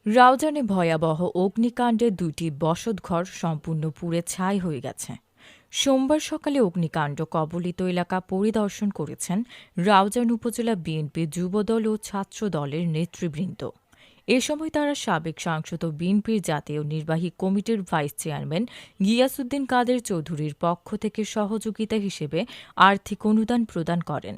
রাউজানে ভয়াবহ অগ্নিকাণ্ডে ২টি বসতঘর সম্পূর্ণ পুড়ে ছাই হয়ে গেছে। সোমবার সকালে অগ্নিকাণ্ড কবলিত এলাকা পরিদর্শন করেছেন রাউজান উপজেলা বিএনপি যুবদল ও ছাত্র দলের নেতৃবৃন্দ। এ সময় তারা সাবেক সাংসদ ও বিএনপির জাতীয় নির্বাহী কমিটির ভাইস চেয়ারম্যান গিয়াসউদ্দিন কাদের চৌধুরীর পক্ষ থেকে সহযোগিতা হিসেবে আর্থিক অনুদান প্রদান করেন।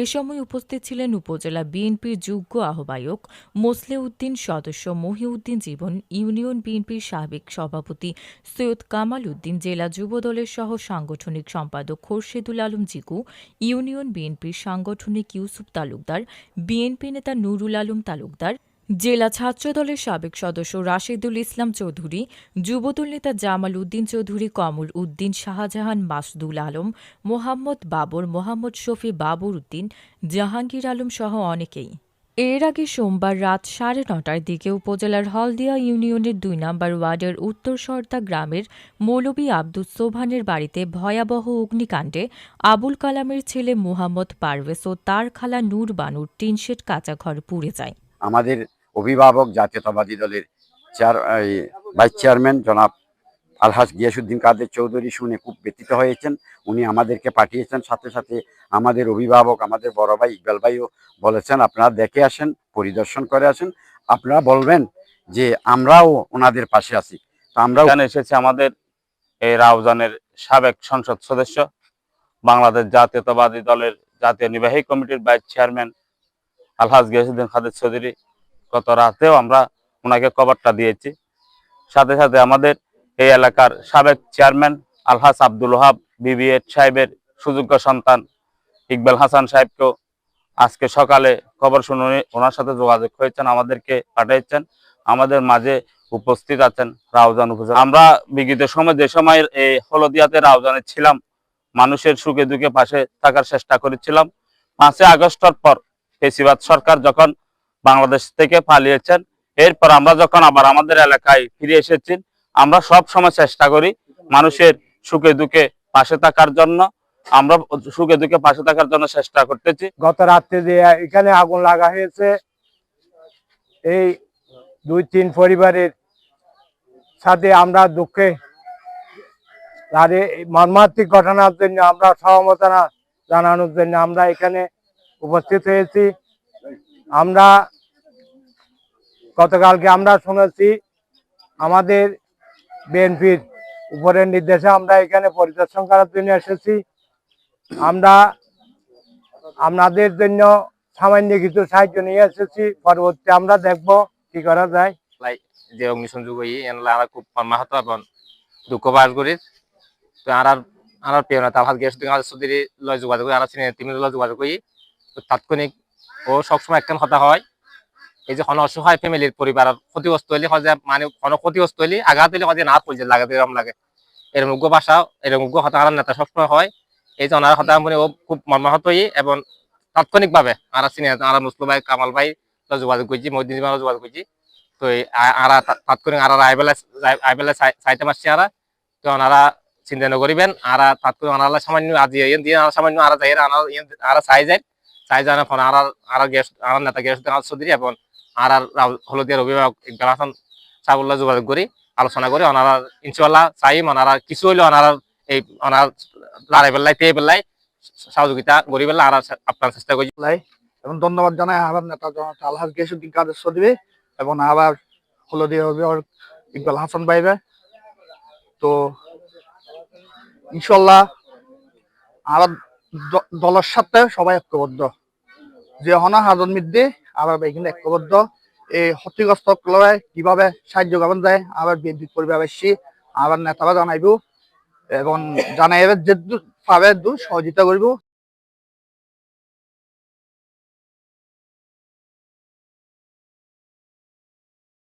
এ সময় উপস্থিত ছিলেন উপজেলা বিএনপির যুগ্ম আহ্বায়ক মোসলেউদ্দিন, সদস্য মহিউদ্দিন জীবন, ইউনিয়ন বিএনপির সাবেক সভাপতি সৈয়দ কামাল উদ্দিন, জেলা যুবদলের সহ সাংগঠনিক সম্পাদক খোরশেদুল আলম জিকু, ইউনিয়ন বিএনপির সাংগঠনিক ইউসুফ তালুকদার, বিএনপি নেতা নুরুল আলম তালুকদার, জেলা ছাত্রদলের সাবেক সদস্য রাশেদুল ইসলাম চৌধুরী, যুবদল নেতা জামাল উদ্দিন চৌধুরী, কমল উদ্দিন, শাহজাহান, মাসুদুল আলম, মোহাম্মদ বাবর, মোহাম্মদ শফি, বাবর উদ্দিন, জাহাঙ্গীর আলম সহ অনেকেই। এর আগে সোমবার রাত ৯:৩০টার দিকে উপজেলার হলদিয়া ইউনিয়নের ২ নম্বর ওয়ার্ডের উত্তর সর্দা গ্রামের মৌলভী আব্দুস সোবহানের বাড়িতে ভয়াবহ অগ্নিকাণ্ডে আবুল কালামের ছেলে মুহাম্মদ পারভেজ ও তার খালা নূর বানুর টিনশেড কাঁচা ঘর পুড়ে যায়। আমাদের অভিভাবক জাতীয়তাবাদী দলের ভাইস চেয়ারম্যান জনাব আলহাজ গিয়াসউদ্দিন কাদের চৌধুরী শুনে খুব ব্যথিত হয়েছেন। উনি আমাদেরকে পাঠিয়েছেন, সাথে সাথে আমাদের অভিভাবক, আমাদের বড় ভাই ইকবাল ভাইও বলেছেন আপনারা দেখে আসেন, পরিদর্শন করে আসেন, আপনারা বলবেন যে আমরাও ওনাদের পাশে আছি। তো আমরা এখানে এসেছে আমাদের এই রাউজানের সাবেক সংসদ সদস্য, বাংলাদেশ জাতীয়তাবাদী দলের জাতীয় নির্বাহী কমিটির ভাইস চেয়ারম্যান আলহাজ গিয়াসউদ্দিন কাদের চৌধুরী। গত রাতেও আমরা ওনাকে কবরটা দিয়েছি। সাথে সাথে আমাদের এই এলাকার সাবেক চেয়ারম্যান আলহাজ আব্দুল ওহাব বিবিএড সাহেবের সুযোগ্য সন্তান ইকবাল হাসান সাহেবকেও আজকে সকালে খবর শুনে ওনার সাথে যোগাযোগ হয়েছেন, আমাদেরকে পাঠিয়েছেন। আমাদের মাঝে উপস্থিত আছেন রাউজান উপজেলা। আমরা বিগত সময় যে সময় এই হলদিয়াতে রাউজানে ছিলাম, মানুষের সুখে দুঃখে পাশে থাকার চেষ্টা করেছিলাম। ৫ই আগস্টের পর ফেসিবাদ সরকার যখন বাংলাদেশ থেকে পালিয়েছেন, এরপর আমরা যখন আবার আমাদের এলাকায় ফিরে এসেছি, আমরা সব সময় চেষ্টা করি মানুষের সুখে দুঃখে পাশে থাকার জন্য। আমরা সুখে দুঃখে পাশে থাকার জন্য চেষ্টা করতেছি। গত রাত্রে যে এখানে আগুন লাগা হয়েছে, এই ২-৩ পরিবারের সাথে আমরা দুঃখে মর্মান্তিক ঘটনার জন্য আমরা সহমতনা জানানোর জন্য আমরা এখানে উপস্থিত হয়েছি। আমরা গতকালকে আমরা শুনেছি আমাদের বিএনপির উপরের নির্দেশে আমরা এখানে পরিদর্শন করার জন্য এসেছি। আমরা আপনাদের জন্য সামান্য কিছু সাহায্য নিয়ে এসেছি, পরবর্তী আমরা দেখব কি করা যায়। যে অগ্নিসংযোগ এনলা খুব মর্মাহত এবং দুঃখ প্রকাশ করি। তো আর প্রিয় নেতা আলহাজ গিয়াসউদ্দিন কাদের চৌধুরী লয় যোগাযোগ করি, আর তিনি যোগাযোগ করি। তো তাৎক্ষণিক ও সবসময় একখান কথা হয়, এই যে অসহায় ফ্যামিলির পরিবার ক্ষতিগ্রস্ত হইলে হয় যে মানে ক্ষতিগ্রস্ত হইলে আঘাত হইলে হয় যে না পড়ছে লাগে এরকম লাগে, এরকম উগ্র ভাষা এরকম উগ্র হতা নেতা সবসময় হয়। এই যে ওনার হতা ও খুব মর্মাহত হই এবং তাৎক্ষণিক ভাবে আর মুসলিম ভাই কামাল ভাই যোগাযোগ করছি, মহিউদ্দিন যোগাযোগ করছি। তো তাৎক্ষণিক আইবেলা চাইতে পারছি। তো ওনারা চিন্তা করিবেন, তাৎক্ষণিক ওনারা সামান্য আজি দিয়ে সামান্য চাই যায় ফোন নেতা গিয়াসউদ্দিন কাদের চৌধুরী এবং হলদিয়ার অভিভাবক ইকবাল হাসান সাহেবুল্লাহ যোগাযোগ করি, আলোচনা করি। ওনারা ইনশাআল্লাহ চাই ওনারা কিছু হইলে ওনারা এই ওনার লড়াই বেলায় পেয়ে বেলায় সহযোগিতা করি বেলা আর আপনার চেষ্টা করি। এবং ধন্যবাদ জানাই আবার নেতা আলহাজ গিয়াসউদ্দিন কাদের চৌধুরী এবং আবার হলদিয়া অভিভাবক ইকবাল হাসান ভাইরা। তো ইনশাল্লাহ আমার দলের সাথে সবাই ঐক্যবদ্ধ, যে হনা হাজন মিদ্দে আবার এখানে ঐক্যবদ্ধ। এই ক্ষতিগ্রস্ত কিভাবে সাহায্য করবেন যায় আবার বিএনপি পরিবার আসছি, আবার নেতারা জানাইব এবং জানাইবে যে পাবে সহযোগিতা করবো।